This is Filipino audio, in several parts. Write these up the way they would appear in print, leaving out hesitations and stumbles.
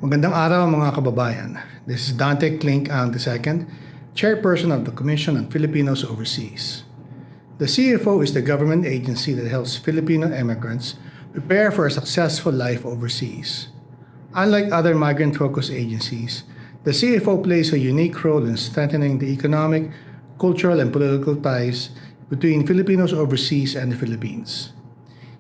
Magandang araw mga kababayan. This is Dante Klink ang II, Chairperson of the Commission on Filipinos Overseas. The CFO is the government agency that helps Filipino immigrants prepare for a successful life overseas. Unlike other migrant-focused agencies, the CFO plays a unique role in strengthening the economic, cultural, and political ties between Filipinos overseas and the Philippines.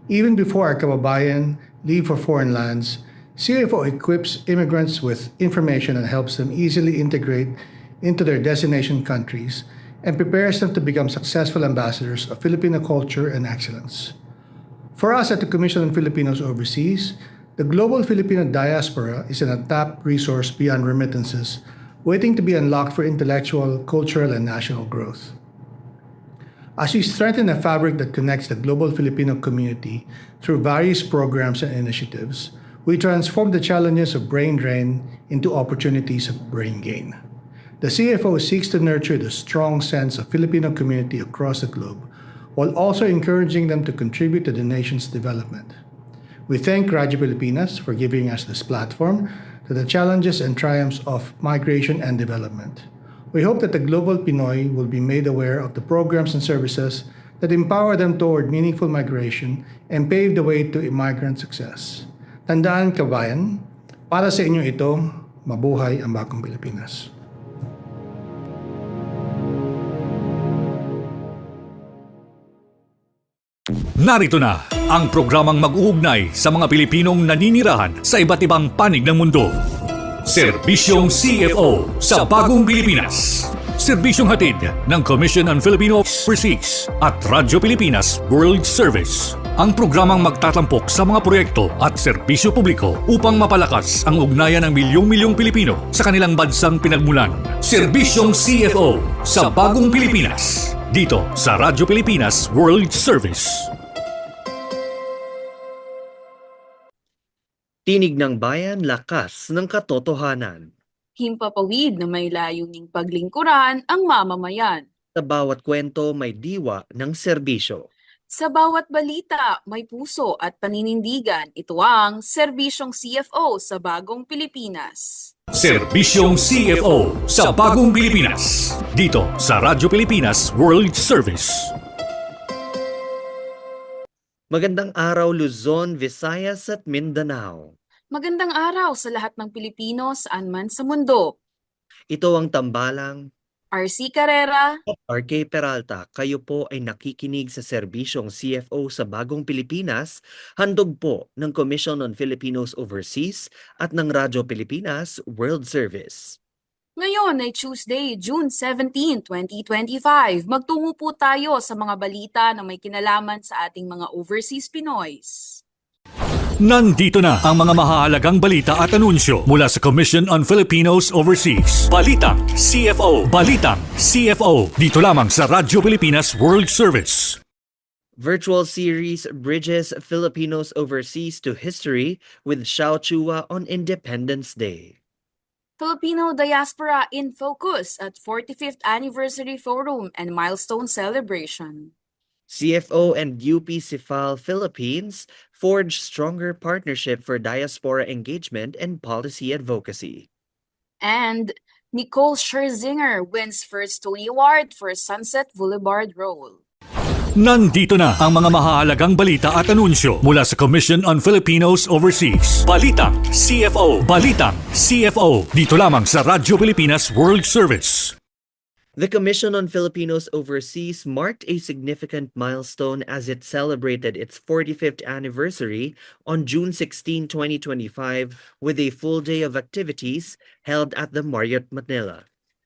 Even before our kababayan leave for foreign lands, CFO equips immigrants with information and helps them easily integrate into their destination countries and prepares them to become successful ambassadors of Filipino culture and excellence. For us at the Commission on Filipinos Overseas, the global Filipino diaspora is an untapped resource beyond remittances, waiting to be unlocked for intellectual, cultural, and national growth. As we strengthen a fabric that connects the global Filipino community through various programs and initiatives, we transform the challenges of brain drain into opportunities of brain gain. The CFO seeks to nurture the strong sense of Filipino community across the globe, while also encouraging them to contribute to the nation's development. We thank Radyo Pilipinas for giving us this platform to the challenges and triumphs of migration and development. We hope that the global Pinoy will be made aware of the programs and services that empower them toward meaningful migration and pave the way to immigrant success. Tandaan kabayan, para sa inyo ito, mabuhay ang bagong Pilipinas. Narito na ang programang mag-uugnay sa mga Pilipinong naninirahan sa iba't ibang panig ng mundo. Serbisyong CFO sa Bagong Pilipinas. Serbisyong hatid ng Commission on Filipino Overseas at Radyo Pilipinas World Service. Ang programang magtatampok sa mga proyekto at serbisyo publiko upang mapalakas ang ugnayan ng milyong-milyong Pilipino sa kanilang bansang pinagmulan. Serbisyong CFO sa Bagong Pilipinas. Dito sa Radyo Pilipinas World Service. Tinig ng bayan, lakas ng katotohanan. Himpapawid na may layuning paglingkuran ang mamamayan. Sa bawat kwento may diwa ng serbisyo. Sa bawat balita, may puso at paninindigan. Ito ang Serbisyong CFO sa Bagong Pilipinas. Serbisyong CFO sa Bagong Pilipinas. Dito sa Radyo Pilipinas World Service. Magandang araw Luzon, Visayas at Mindanao. Magandang araw sa lahat ng Pilipino saan man sa mundo. Ito ang tambalang RC Carrera, RK Peralta. Kayo po ay nakikinig sa Serbisyong CFO sa Bagong Pilipinas, handog po ng Commission on Filipinos Overseas at ng Radyo Pilipinas World Service. ngayon ay Tuesday, June 17, 2025. Magtungo po tayo sa mga balita na may kinalaman sa ating mga overseas Pinoys. Nandito na ang mga mahahalagang balita at anunsyo mula sa Commission on Filipinos Overseas. Balitang CFO. Balitang CFO. Dito lamang sa Radyo Pilipinas World Service. Virtual series bridges Filipinos Overseas to history with Xiao Chua on Independence Day. Filipino Diaspora in Focus at 45th Anniversary Forum and Milestone Celebration. CFO and UP CIFAL Philippines forge stronger partnership for diaspora engagement and policy advocacy. And Nicole Scherzinger wins first Tony Award for Sunset Boulevard role. Nandito na ang mga mahahalagang balita at anunsyo mula sa Commission on Filipinos Overseas. Balitang CFO. Balitang CFO. Dito lamang sa Radyo Pilipinas World Service. The Commission on Filipinos Overseas marked a significant milestone as it celebrated its 45th anniversary on June 16, 2025 with a full day of activities held at the Marriott Manila.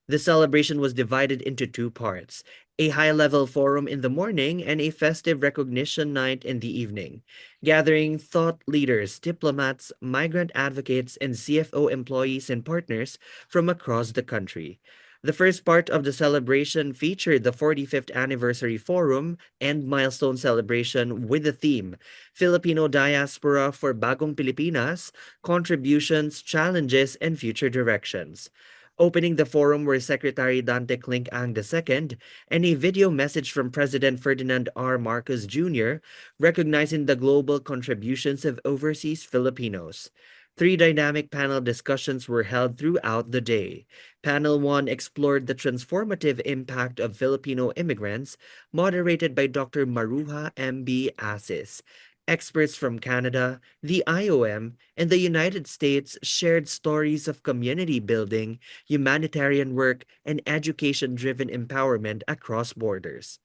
The celebration was divided into two parts, a high-level forum in the morning and a festive recognition night in the evening, gathering thought leaders, diplomats, migrant advocates, and CFO employees and partners from across the country. The first part of the celebration featured the 45th Anniversary Forum and Milestone Celebration with the theme, Filipino Diaspora for Bagong Pilipinas, Contributions, Challenges, and Future Directions. Opening the forum were Secretary Dante Klink Ang II and a video message from President Ferdinand R. Marcos Jr. recognizing the global contributions of overseas Filipinos. 3 dynamic panel discussions were held throughout the day. Panel 1 explored the transformative impact of Filipino immigrants, moderated by Dr. Maruha M.B. Asis. Experts from Canada, the IOM, and the United States shared stories of community building, humanitarian work, and education-driven empowerment across borders.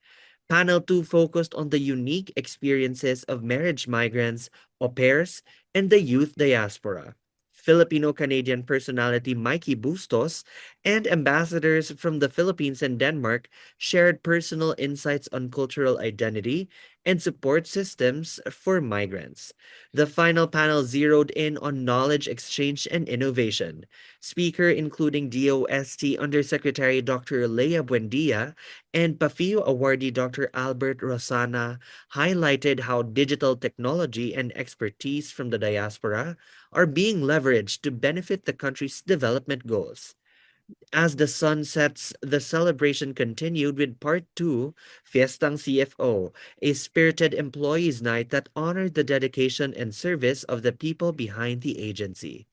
Panel 2 focused on the unique experiences of marriage migrants, au pairs, and the youth diaspora. Filipino-Canadian personality Mikey Bustos and ambassadors from the Philippines and Denmark shared personal insights on cultural identity and support systems for migrants. The final panel zeroed in on knowledge exchange and innovation. Speaker including DOST Undersecretary Dr. Leia Buendia and PAFIO awardee Dr. Albert Rosana highlighted how digital technology and expertise from the diaspora are being leveraged to benefit the country's development goals. As the sun sets, the celebration continued with Part 2, Fiestang CFO, a spirited employees' night that honored the dedication and service of the people behind the agency.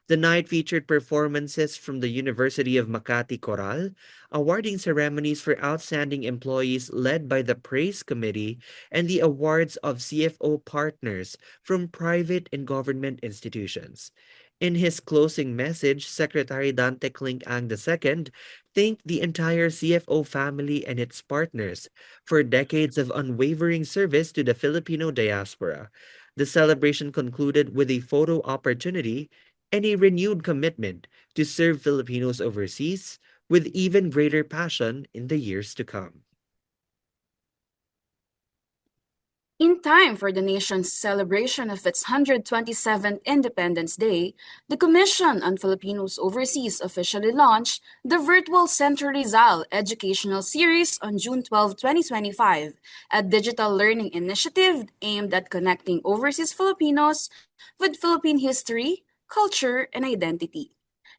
The night featured performances from the University of Makati Chorale, awarding ceremonies for outstanding employees led by the Praise Committee, and the awards of CFO partners from private and government institutions. In his closing message, Secretary Dante Cling-Ang II thanked the entire CFO family and its partners for decades of unwavering service to the Filipino diaspora. The celebration concluded with a photo opportunity and a renewed commitment to serve Filipinos overseas with even greater passion in the years to come. In time for the nation's celebration of its 127th Independence Day, the Commission on Filipinos Overseas officially launched the virtual Centro Rizal educational series on June 12, 2025, a digital learning initiative aimed at connecting overseas Filipinos with Philippine history, culture, and identity.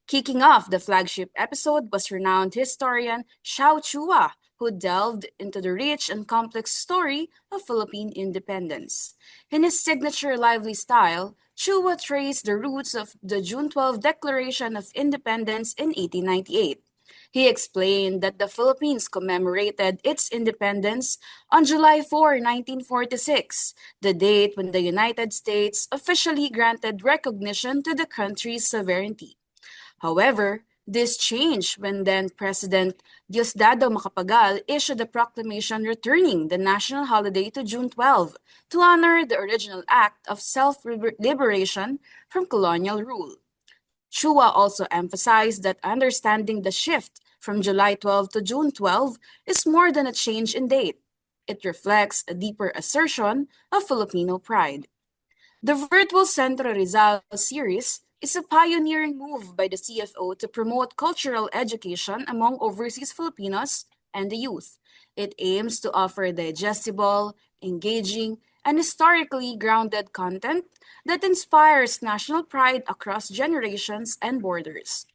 Kicking off the flagship episode was renowned historian Xiao Chua, who delved into the rich and complex story of Philippine independence. In his signature lively style, Chua traced the roots of the June 12 Declaration of Independence in 1898. He explained that the Philippines commemorated its independence on July 4, 1946, the date when the United States officially granted recognition to the country's sovereignty. However, this changed when then President Diosdado Macapagal issued a proclamation returning the national holiday to June 12 to honor the original act of self-liberation from colonial rule. Chua also emphasized that understanding the shift from July 12 to June 12 is more than a change in date. It reflects a deeper assertion of Filipino pride. The virtual Centro Rizal series is a pioneering move by the CFO to promote cultural education among overseas Filipinos and the youth. It aims to offer digestible, engaging, and historically grounded content that inspires national pride across generations and borders.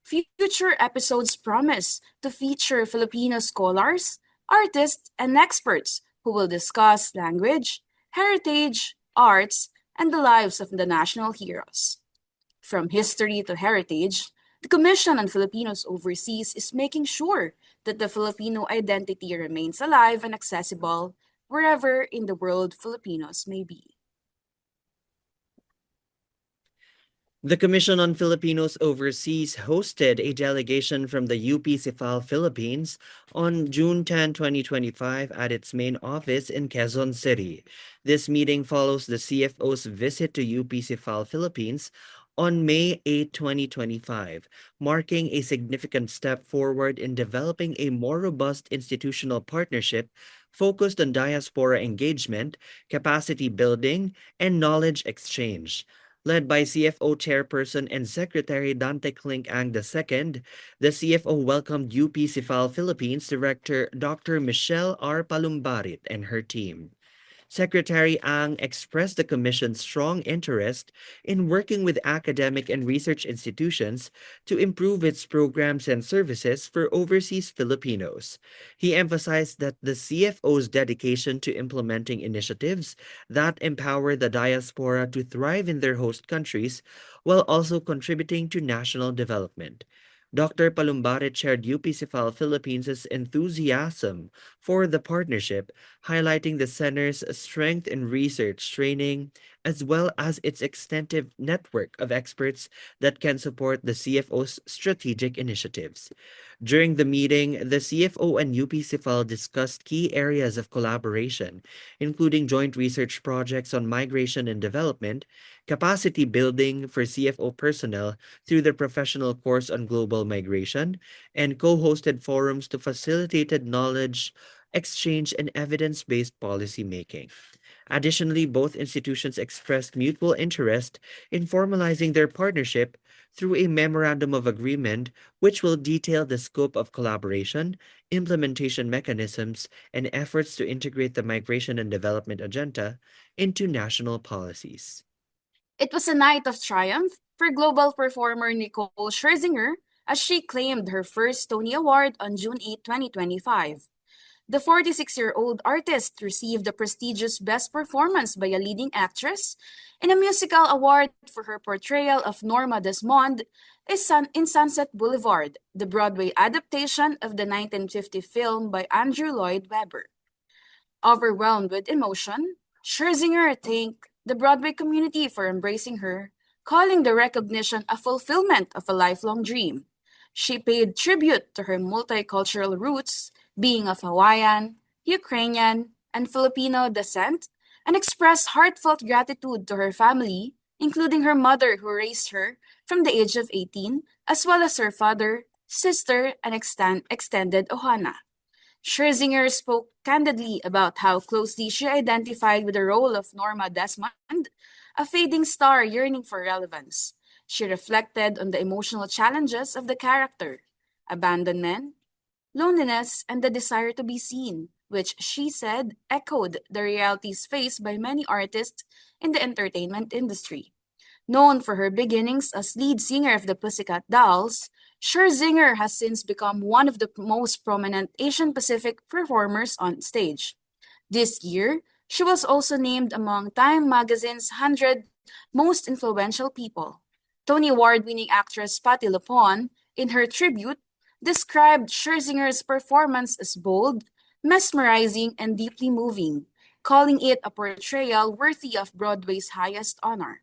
Future episodes promise to feature Filipino scholars, artists, and experts who will discuss language, heritage, arts, and the lives of the national heroes. From history to heritage, the Commission on Filipinos Overseas is making sure that the Filipino identity remains alive and accessible wherever in the world Filipinos may be. The Commission on Filipinos Overseas hosted a delegation from the UP CIFAL Philippines on June 10, 2025 at its main office in Quezon City. This meeting follows the CFO's visit to UP CIFAL Philippines on May 8, 2025, marking a significant step forward in developing a more robust institutional partnership focused on diaspora engagement, capacity building, and knowledge exchange. Led by CFO Chairperson and Secretary Dante Cling-Ang II, the CFO welcomed UP CIFAL Philippines Director Dr. Michelle R. Palumbarit and her team. Secretary Ang expressed the Commission's strong interest in working with academic and research institutions to improve its programs and services for overseas Filipinos. He emphasized that the CFO's dedication to implementing initiatives that empower the diaspora to thrive in their host countries while also contributing to national development. Dr. Palumbare shared UP Cephal Philippines' enthusiasm for the partnership, highlighting the center's strength in research training, as well as its extensive network of experts that can support the CFO's strategic initiatives. During the meeting, the CFO and UP Cephal discussed key areas of collaboration, including joint research projects on migration and development, capacity building for CFO personnel through the professional course on global migration, and co-hosted forums to facilitate knowledge exchange and evidence-based policy making. Additionally, both institutions expressed mutual interest in formalizing their partnership through a memorandum of agreement which will detail the scope of collaboration, implementation mechanisms, and efforts to integrate the migration and development agenda into national policies. It was a night of triumph for global performer Nicole Scherzinger as she claimed her first Tony Award on June 8, 2025. The 46-year-old artist received the prestigious Best Performance by a Leading Actress in a musical award for her portrayal of Norma Desmond in Sunset Boulevard, the Broadway adaptation of the 1950 film by Andrew Lloyd Webber. Overwhelmed with emotion, Scherzinger thanked the Broadway community for embracing her, calling the recognition a fulfillment of a lifelong dream. She paid tribute to her multicultural roots, being of Hawaiian, Ukrainian, and Filipino descent, and expressed heartfelt gratitude to her family, including her mother who raised her from the age of 18, as well as her father, sister, and extended ohana. Scherzinger spoke candidly about how closely she identified with the role of Norma Desmond, a fading star yearning for relevance. She reflected on the emotional challenges of the character, abandonment, loneliness, and the desire to be seen, which she said echoed the realities faced by many artists in the entertainment industry. Known for her beginnings as lead singer of the Pussycat Dolls, Scherzinger has since become one of the most prominent Asian Pacific performers on stage. This year, she was also named among Time magazine's 100 Most Influential People. Tony Award-winning actress Patti LuPone, in her tribute, described Scherzinger's performance as bold, mesmerizing, and deeply moving, calling it a portrayal worthy of Broadway's highest honor.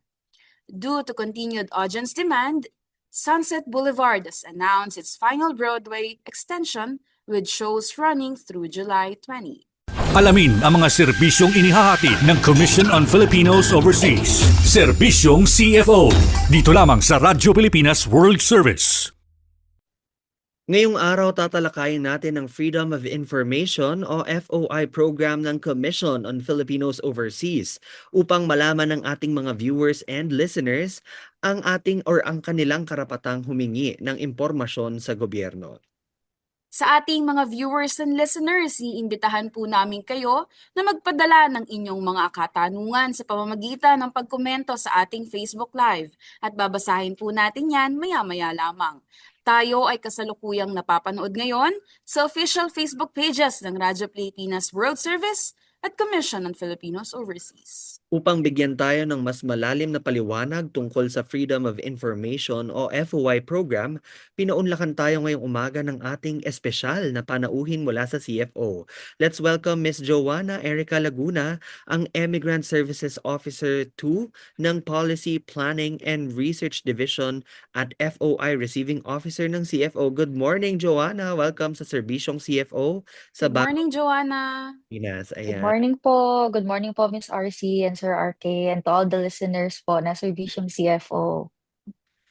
Due to continued audience demand, Sunset Boulevard has announced its final Broadway extension with shows running through July 20. Alamin ang mga serbisyong inihahatid ng Commission on Filipinos Overseas. Serbisyong CFO. Dito lamang sa Radyo Pilipinas World Service. Ngayong araw tatalakayin natin ang Freedom of Information o FOI program ng Commission on Filipinos Overseas upang malaman ng ating mga viewers and listeners ang kanilang karapatang humingi ng impormasyon sa gobyerno. Sa ating mga viewers and listeners, iimbitahan po namin kayo na magpadala ng inyong mga katanungan sa pamamagitan ng pagkomento sa ating Facebook Live at babasahin po natin yan maya-maya lamang. Tayo ay kasalukuyang napapanood ngayon sa official Facebook pages ng Radyo Pilipinas World Service at Commission on Filipinos Overseas. Upang bigyan tayo ng mas malalim na paliwanag tungkol sa Freedom of Information o FOI program, pinaunlakan tayo ngayong umaga ng ating espesyal na panauhin mula sa CFO. Let's welcome Ms. Joanna Erica Laguna, ang Emigrant Services Officer 2 ng Policy Planning and Research Division at FOI Receiving Officer ng CFO. Good morning, Joanna. Welcome sa Serbisyong CFO sa Good morning, Joanna. Pinas. Good Ayan. morning po. Good morning po, Miss RC and Sir RK, and to all the listeners po na Serbisyong CFO.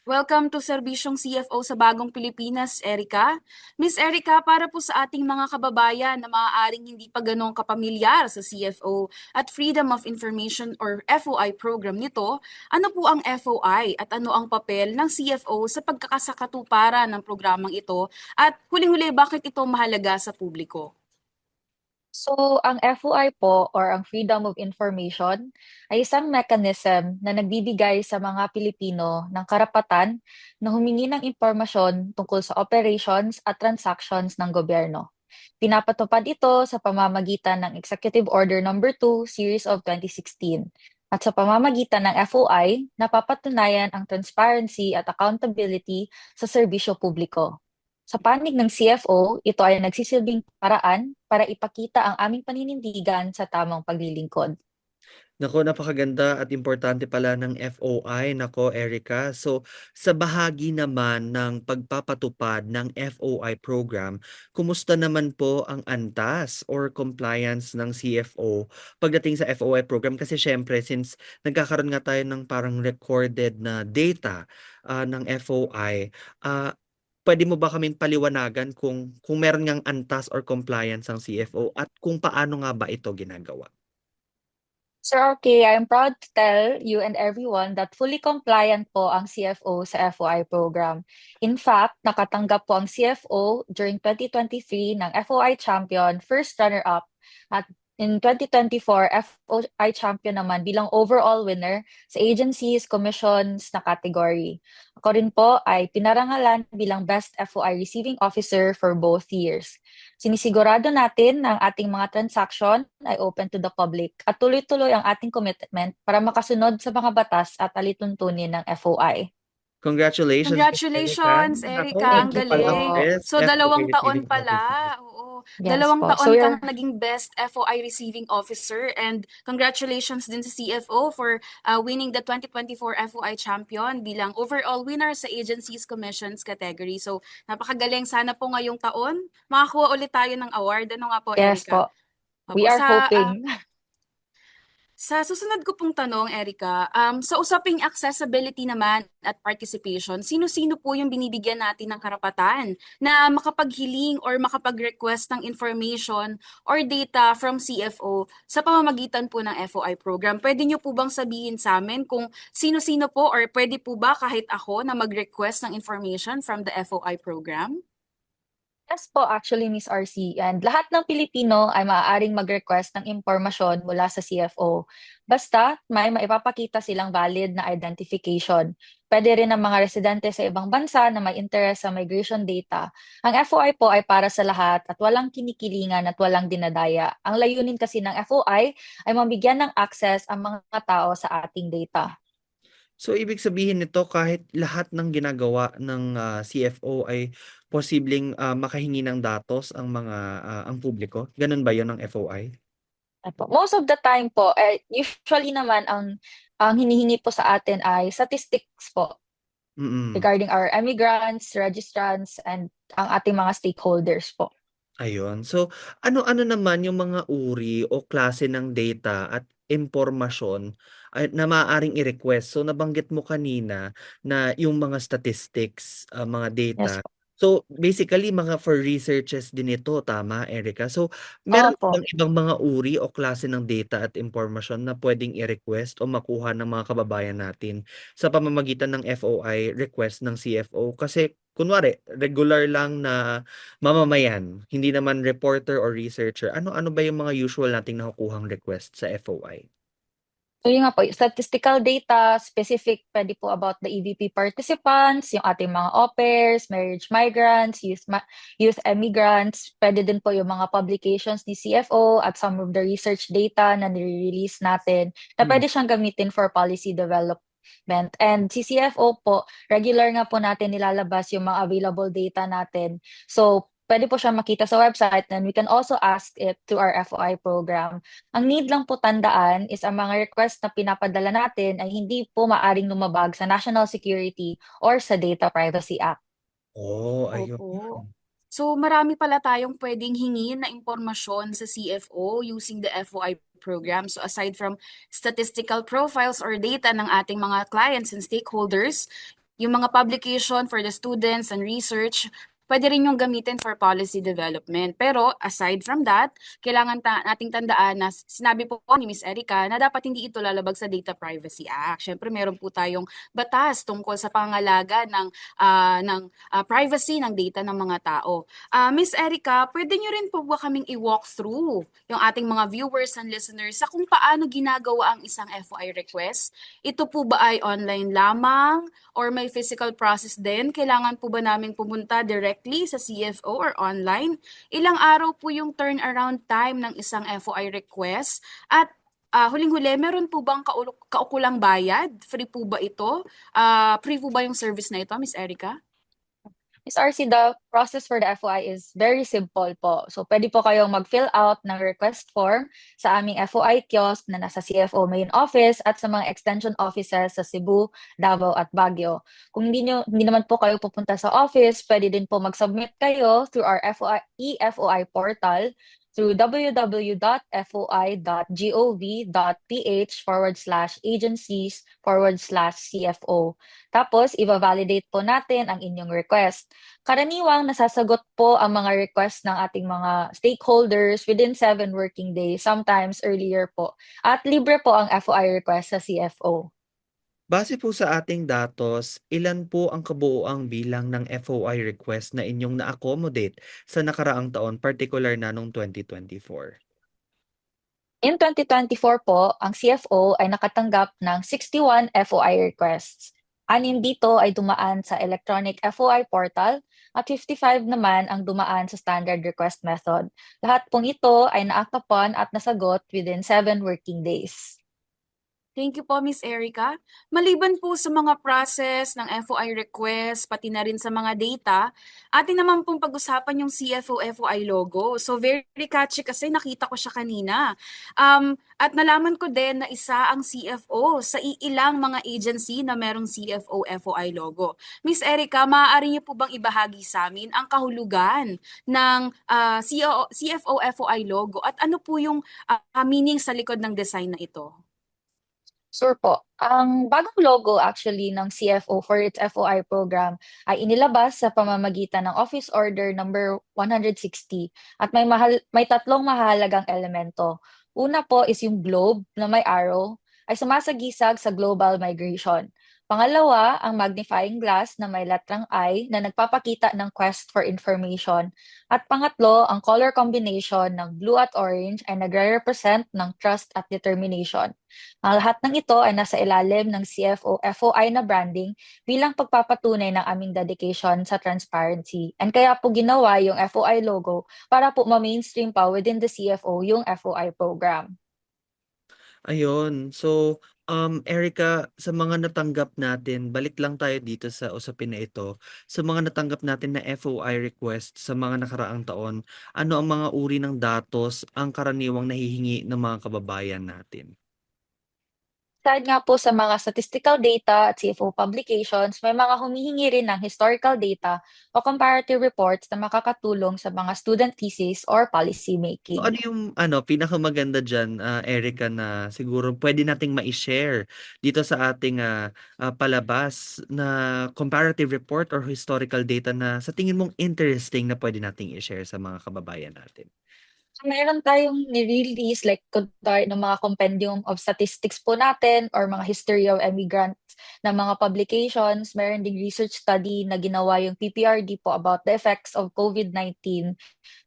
Welcome to Serbisyong CFO sa Bagong Pilipinas, Erica. Miss Erica, para po sa ating mga kababayan na maaaring hindi pa ganong kapamilyar sa CFO at Freedom of Information or FOI program nito, ano po ang FOI at ano ang papel ng CFO sa pagkakasakatuparan ng programang ito at huling-huli bakit ito mahalaga sa publiko? So, ang FOI po or ang Freedom of Information ay isang mechanism na nagbibigay sa mga Pilipino ng karapatan na humingi ng impormasyon tungkol sa operations at transactions ng gobyerno. Pinapatupad ito sa pamamagitan ng Executive Order Number 2, Series of 2016. At sa pamamagitan ng FOI, napapatunayan ang transparency at accountability sa serbisyo publiko. Sa panig ng CFO, ito ay nagsisilbing paraan para ipakita ang aming paninindigan sa tamang paglilingkod. Nako, napakaganda at importante pala ng FOI. Nako, Erica. So, sa bahagi naman ng pagpapatupad ng FOI program, kumusta naman po ang antas or compliance ng CFO pagdating sa FOI program? Kasi syempre, since nagkakaroon nga tayo ng parang recorded na data ng FOI, pwede mo ba kaming paliwanagan kung meron ngang antas or compliance ang CFO at kung paano nga ba ito ginagawa? Sir RK, I am proud to tell you and everyone that fully compliant po ang CFO sa FOI program. In fact, nakatanggap po ang CFO during 2023 ng FOI Champion, first runner-up, at in 2024, FOI Champion naman bilang overall winner sa agencies, commissions na category. Ako rin po ay pinarangalan bilang Best FOI Receiving Officer for both years. Sinisigurado natin na ang ating mga transaction ay open to the public at tuloy-tuloy ang ating commitment para makasunod sa mga batas at alituntunin ng FOI. Congratulations, Miss Congratulations, Nako, Erica. Ang Thank you nandun pala ang galing. po. best So, FOI 2 taon receiving pala. officer. Oo. Yes 2 po. So taon kang you're naging Best FOI Receiving Officer. And congratulations din sa CFO for winning the 2024 FOI Champion bilang overall winner sa Agencies Commissions category. So, napakagaling. Sana po ngayong taon, makakuha ulit tayo ng award. Ano nga po, yes Erica? po. We Opo, are hoping. sa susunod ko pong tanong, Erica, sa usaping accessibility naman at participation, sino-sino po yung binibigyan natin ng karapatan na makapaghiling or makapag-request ng information or data from CFO sa pamamagitan po ng FOI program? Pwede nyo po bang sabihin sa amin kung sino-sino po or pwede po ba kahit ako na mag-request ng information from the FOI program? Yes po, actually, Miss RC. And lahat ng Pilipino ay maaaring mag-request ng impormasyon mula sa CFO. Basta may maipapakita silang valid na identification. Pwede rin ang mga residente sa ibang bansa na may interest sa migration data. Ang FOI po ay para sa lahat at walang kinikilingan at walang dinadaya. Ang layunin kasi ng FOI ay mabigyan ng access ang mga tao sa ating data. So, ibig sabihin nito kahit lahat ng ginagawa ng CFO ay posibleng makahingi ng datos ang publiko. Ganun ba 'yon ng FOI? Opo. Most of the time po, usually naman ang hinihingi po sa atin ay statistics po Mm. regarding our emigrants, registrants, and ang ating mga stakeholders po. Ayun. So, ano-ano naman yung mga uri o klase ng data at impormasyon na maaaring i-request? So, nabanggit mo kanina na yung mga statistics, mga data. Yes po. So, basically mga for researches din ito, tama, Erica? So, meron Opo. bang ibang mga uri o klase ng data at impormasyon na pwedeng i-request o makuha ng mga kababayan natin sa pamamagitan ng FOI request ng CFO? Kasi kunwari, regular lang na mamamayan, hindi naman reporter or researcher. Ano-ano ba yung mga usual nating nakukuhang request sa FOI? So yun nga po, statistical data, specific, pwede po about the EVP participants, yung ating mga au pairs, marriage migrants, youth emigrants, pwede din po yung mga publications ni CFO at some of the research data na nire-release natin na pwede siyang gamitin for policy development. And si CFO po, regular nga po natin nilalabas yung mga available data natin. So, pwede po siya makita sa website and we can also ask it to our FOI program. Ang need lang po tandaan is ang mga request na pinapadala natin ay hindi po maaring lumabag sa national security or sa Data Privacy Act. Oh, ayun. Opo. So, marami pala tayong pwedeng hingin na impormasyon sa CFO using the FOI program. So, aside from statistical profiles or data ng ating mga clients and stakeholders, yung mga publication for the students and research, pwede rin yung gamitin for policy development. Pero aside from that, kailangan nating tandaan na sinabi po ni Miss Erica na dapat hindi ito lalabag sa Data Privacy Act. Syempre meron po tayong batas tungkol sa pangangalaga ng privacy ng data ng mga tao. Miss Erica, pwede nyo rin po ba kaming i-walk through yung ating mga viewers and listeners sa kung paano ginagawa ang isang FOI request? Ito po ba ay online lamang or may physical process din? Kailangan po ba namin pumunta directly sa CFO or online? Ilang araw po yung turnaround time ng isang FOI request? At huling-huli, meron po bang kaukulang bayad? Free po ba ito? Free po ba yung service na ito, Miss Erica? Miss RC, the process for the FOI is very simple po. So, pwede po kayong mag-fill out ng request form sa aming FOI kiosk na nasa CFO main office at sa mga extension offices sa Cebu, Davao at Baguio. Kung hindi naman po kayo pupunta sa office, pwede din po mag-submit kayo through our e-FOI portal through www.foi.gov.ph/agencies/CFO. Tapos, i-validate po natin ang inyong request. Karaniwang nasasagot po ang mga request ng ating mga stakeholders within 7 working days, sometimes earlier po. At libre po ang FOI request sa CFO. Base po sa ating datos, ilan po ang kabuuang bilang ng FOI request na inyong na-accommodate sa nakaraang taon, particular na noong 2024? In 2024 po, ang CFO ay nakatanggap ng 61 FOI requests. 6 dito ay dumaan sa electronic FOI portal at 55 naman ang dumaan sa standard request method. Lahat pong ito ay na-act upon at nasagot within 7 working days. Thank you po, Miss Erica. Maliban po sa mga process ng FOI request, pati na rin sa mga data, atin naman pong pag-usapan yung CFO FOI logo. So very catchy kasi nakita ko siya kanina. At nalaman ko din na isa ang CFO sa ilang mga agency na merong CFO FOI logo. Miss Erica, maaari niyo po bang ibahagi sa amin ang kahulugan ng CFO FOI logo at ano po yung meaning sa likod ng design na ito? Sure po. Ang bagong logo actually ng CFO for its FOI program ay inilabas sa pamamagitan ng Office Order number 160 at may tatlong mahalagang elemento. Una po is yung globe na may arrow ay sumasagisag sa global migration. Pangalawa, ang magnifying glass na may letrang I na nagpapakita ng quest for information. At pangatlo, ang color combination ng blue at orange ay nagre-represent ng trust at determination. Ang lahat ng ito ay nasa ilalim ng CFO FOI na branding bilang pagpapatunay ng aming dedication sa transparency. And kaya po ginawa yung FOI logo para po ma-mainstream pa within the CFO yung FOI program. Ayun. So, Erica, sa mga natanggap natin, balik lang tayo dito sa usapin na ito. Sa mga natanggap natin na FOI request sa mga nakaraang taon, ano ang mga uri ng datos ang karaniwang nahihingi ng mga kababayan natin? Aside nga po sa mga statistical data at CFO publications, may mga humihingi rin ng historical data o comparative reports na makakatulong sa mga student thesis or policy So, making. ano yung pinakamaganda dyan, Erica, na siguro pwede nating ma-share dito sa ating palabas na comparative report or historical data na sa tingin mong interesting na pwede nating i-share sa mga kababayan natin? Meron tayong ni-release like kunwari ng mga compendium of statistics po natin or mga history of immigrants na mga publications. Meron ding research study na ginawa yung PPRD po about the effects of COVID-19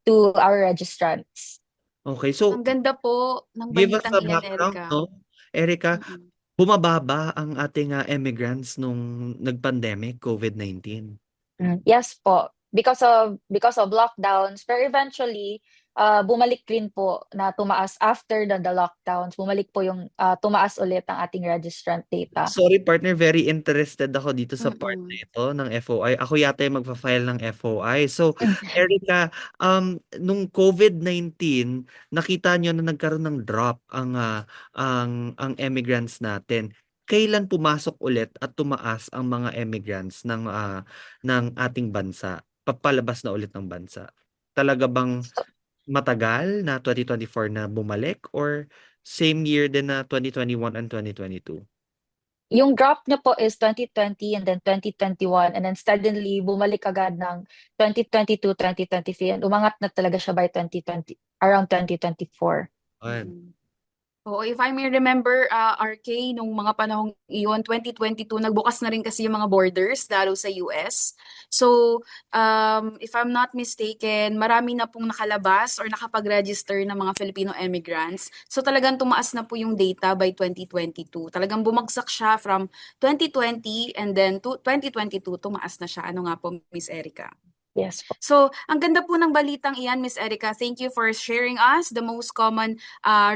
to our registrants. Okay, so Ang ganda po ng give us balitang a iyan, background, Erica. no? Erica, Mm-mm. bumababa ang ating immigrants nung nag-pandemic, COVID-19. Yes po. Because of lockdowns, pero eventually bumalik rin po na tumaas after the lockdowns. Bumalik po yung tumaas ulit ang ating registrant data. Sorry partner, very interested ako dito sa part na Mm-mm. ito ng FOI. Ako yata yung magfa-file ng FOI. So, Erica, nung COVID-19, nakita nyo na nagkaroon ng drop ang immigrants natin. Kailan pumasok ulit at tumaas ang mga immigrants ng ating bansa? Papalabas na ulit ng bansa. Talaga bang matagal na 2024 na bumalik or same year din na 2021 and 2022? Yung drop niya po is 2020 and then 2021 and then steadily bumalik agad ng 2022, 2023 and umangat na talaga siya by 2020, around 2024. Ayan. Mm. Oo, if I may remember, RK, nung mga panahong iyon, 2022, nagbukas na rin kasi yung mga borders, lalo sa US. So, if I'm not mistaken, marami na pong nakalabas or nakapag-register ng mga Filipino immigrants. So, talagang tumaas na po yung data by 2022. Talagang bumagsak siya from 2020 and then to 2022, tumaas na siya. Ano nga po, Miss Erica? Yes po. So, ang ganda po ng balitang iyan, Miss Erica. Thank you for sharing us the most common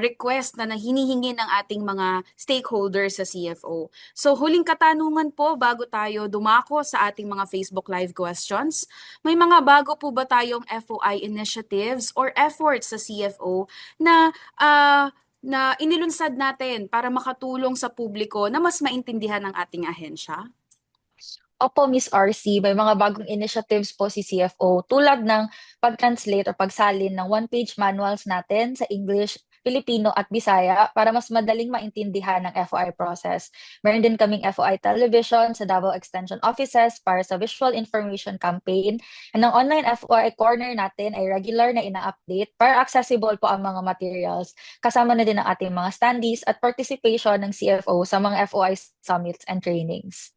request na hinihingi ng ating mga stakeholders sa CFO. So, huling katanungan po bago tayo dumako sa ating mga Facebook Live questions. May mga bago po ba tayong FOI initiatives or efforts sa CFO na inilunsad natin para makatulong sa publiko na mas maintindihan ang ating ahensya? Opo, Miss RC, may mga bagong initiatives po si CFO tulad ng pag-translate o pagsalin ng one-page manuals natin sa English, Filipino at Bisaya para mas madaling maintindihan ng FOI process. Meron din kaming FOI television sa Davao Extension Offices para sa visual information campaign. And ang online FOI corner natin ay regular na ina-update para accessible po ang mga materials. Kasama na din ang ating mga standees at participation ng CFO sa mga FOI summits and trainings.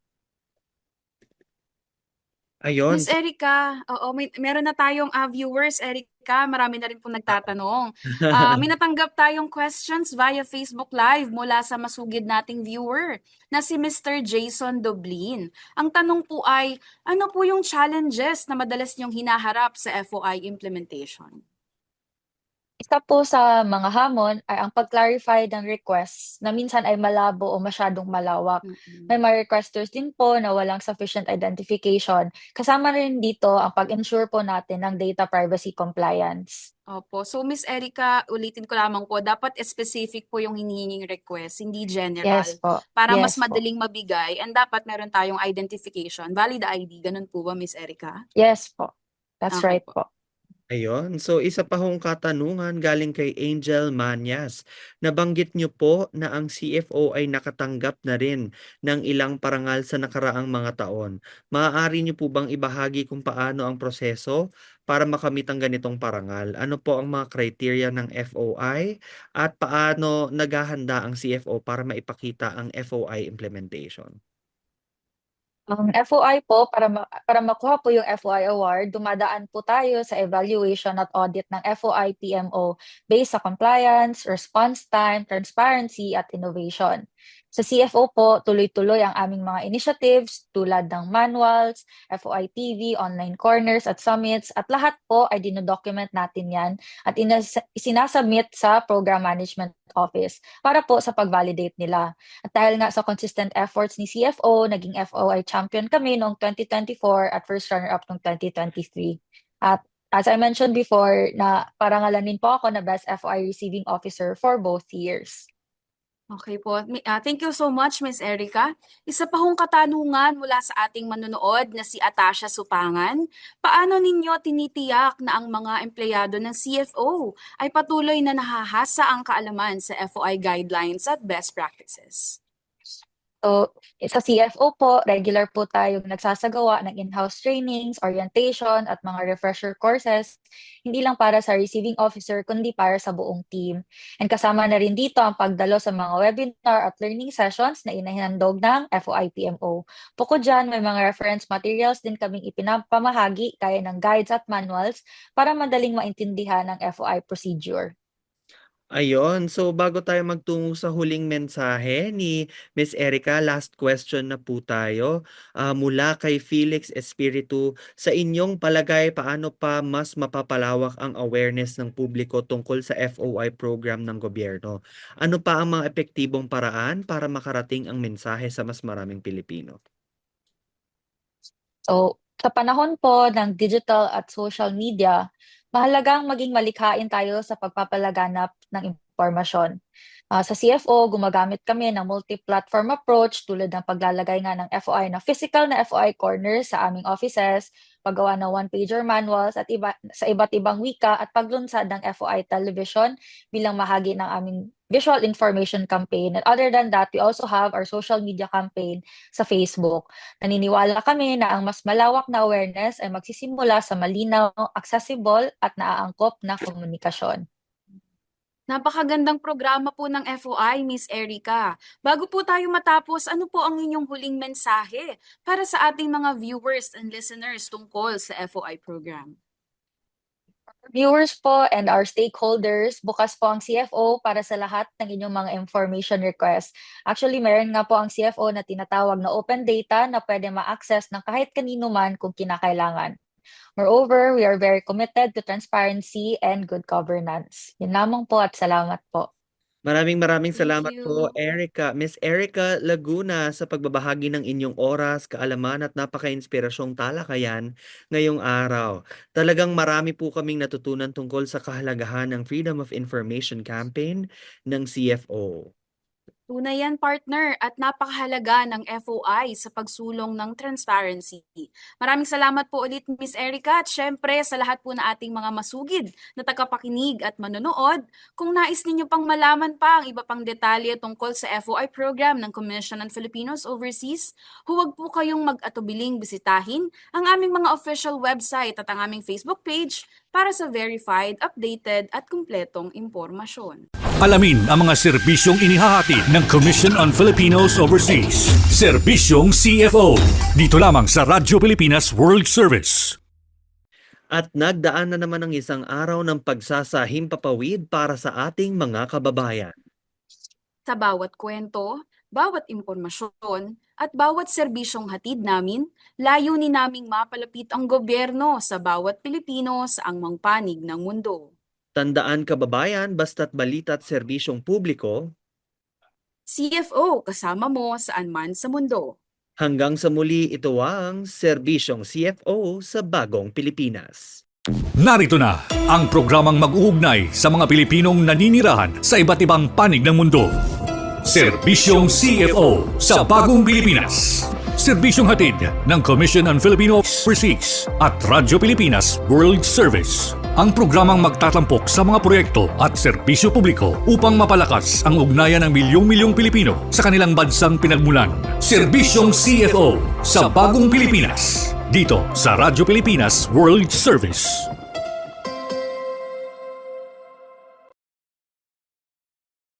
Ayun. Miss Erica, oo, meron na tayong viewers, Erica. Marami na rin pong nagtatanong. May natanggap tayong questions via Facebook Live mula sa masugid nating viewer na si Mr. Jason Doblin. Ang tanong po ay, ano po yung challenges na madalas niyong hinaharap sa FOI implementation? Isa po sa mga hamon ay ang pag-clarify ng requests na minsan ay malabo o masyadong malawak. May mga requesters din po na walang sufficient identification. Kasama rin dito ang pag-ensure po natin ng data privacy compliance. Opo. So, Miss Erica, ulitin ko lamang po, dapat specific po yung hinihinging request, hindi general. Yes po. Para mas Yes po. madaling mabigay, and dapat meron tayong identification, valid ID. Ganun po ba, Miss Erica? Yes po. That's Okay right po. po. Ayun. So, isa pa hong katanungan galing kay Angel Manyas. Nabanggit niyo po na ang CFO ay nakatanggap na rin ng ilang parangal sa nakaraang mga taon. Maaari niyo po bang ibahagi kung paano ang proseso para makamit ang ganitong parangal? Ano po ang mga criteria ng FOI at paano naghahanda ang CFO para maipakita ang FOI implementation? Ang FOI po, para makuha po yung FOI award, dumadaan po tayo sa evaluation at audit ng FOI PMO based sa compliance, response time, transparency at innovation. Sa CFO po, tuloy-tuloy ang aming mga initiatives tulad ng manuals, FOI TV, online corners at summits at lahat po ay dinodocument natin yan at isinasubmit sa Program Management Office para po sa pag-validate nila. At dahil nga sa consistent efforts ni CFO, naging FOI champion kami noong 2024 at first runner-up noong 2023. At as I mentioned before, na parangalanin po ako na Best FOI Receiving Officer for both years. Okay po. Thank you so much, Miss Erica. Isa pa hong katanungan mula sa ating manonood na si Atasha Supangan. Paano ninyo tinitiyak na ang mga empleyado ng CFO ay patuloy na nahahasa ang kaalaman sa FOI guidelines at best practices? So, sa CFO po, regular po tayong nagsasagawa ng in-house trainings, orientation, at mga refresher courses, hindi lang para sa receiving officer, kundi para sa buong team. And kasama na rin dito ang pagdalo sa mga webinar at learning sessions na inahandog ng FOI PMO. Bukod dyan, may mga reference materials din kaming ipinapamahagi kaya ng guides at manuals para madaling maintindihan ang FOI procedure. Ayun. So, bago tayo magtungo sa huling mensahe ni Miss Erica, last question na po tayo. Mula kay Felix Espiritu, sa inyong palagay, paano pa mas mapapalawak ang awareness ng publiko tungkol sa FOI program ng gobyerno? Ano pa ang mga epektibong paraan para makarating ang mensahe sa mas maraming Pilipino? So, sa panahon po ng digital at social media, mahalagang maging malikhain tayo sa pagpapalaganap ng impormasyon. Sa CFO, gumagamit kami ng multi-platform approach tulad ng paglalagay nga ng FOI na physical na FOI corners sa aming offices, paggawa ng one-pager manuals sa iba't ibang wika at paglunsad ng FOI television bilang bahagi ng aming visual information campaign. And other than that, we also have our social media campaign sa Facebook. Naniniwala kami na ang mas malawak na awareness ay magsisimula sa malinaw, accessible at naaangkop na komunikasyon. Napakagandang programa po ng FOI, Miss Erica. Bago po tayo matapos, ano po ang inyong huling mensahe para sa ating mga viewers and listeners tungkol sa FOI program? Viewers po and our stakeholders, bukas po ang CFO para sa lahat ng inyong mga information requests. Actually, meron nga po ang CFO na tinatawag na open data na pwede ma-access ng kahit kanino man kung kinakailangan. Moreover, we are very committed to transparency and good governance. Yun lamang po at salamat po. Maraming Thank salamat po, you. Erica. Miss Erica Laguna, sa pagbabahagi ng inyong oras, kaalaman at napaka-inspirasyong talakayan ngayong araw. Talagang marami po kaming natutunan tungkol sa kahalagahan ng Freedom of Information Campaign ng CFO. Tunay yan, partner, at napakahalaga ng FOI sa pagsulong ng transparency. Maraming salamat po ulit, Miss Erica, at syempre sa lahat po na ating mga masugid na tagapakinig at manonood. Kung nais ninyo pang malaman pa ang iba pang detalye tungkol sa FOI program ng Commission on Filipinos Overseas, huwag po kayong mag-atubiling bisitahin ang aming mga official website at ang aming Facebook page para sa verified, updated at kumpletong impormasyon. Alamin ang mga serbisyong inihahatid ng Commission on Filipinos Overseas. Serbisyong CFO. Dito lamang sa Radyo Pilipinas World Service. At nagdaan na naman ang isang araw ng pagsasahimpapawid para sa ating mga kababayan. Sa bawat kwento, bawat impormasyon, at bawat serbisyong hatid namin, layunin naming mapalapit ang gobyerno sa bawat Pilipino sa angmang panig ng mundo. Tandaan, kababayan, basta't balita at serbisyong publiko. CFO kasama mo saan man sa mundo. Hanggang sa muli, ito ang Serbisyong CFO sa Bagong Pilipinas. Narito na ang programang mag-uugnay sa mga Pilipinong naninirahan sa iba't ibang panig ng mundo. Serbisyong CFO sa Bagong Pilipinas. Serbisyong hatid ng Commission on Filipino Overseas at Radyo Pilipinas World Service. Ang programang magtatampok sa mga proyekto at serbisyo publiko upang mapalakas ang ugnayan ng milyong-milyong Pilipino sa kanilang bansang pinagmulan. Serbisyong CFO sa Bagong Pilipinas. Dito sa Radyo Pilipinas World Service.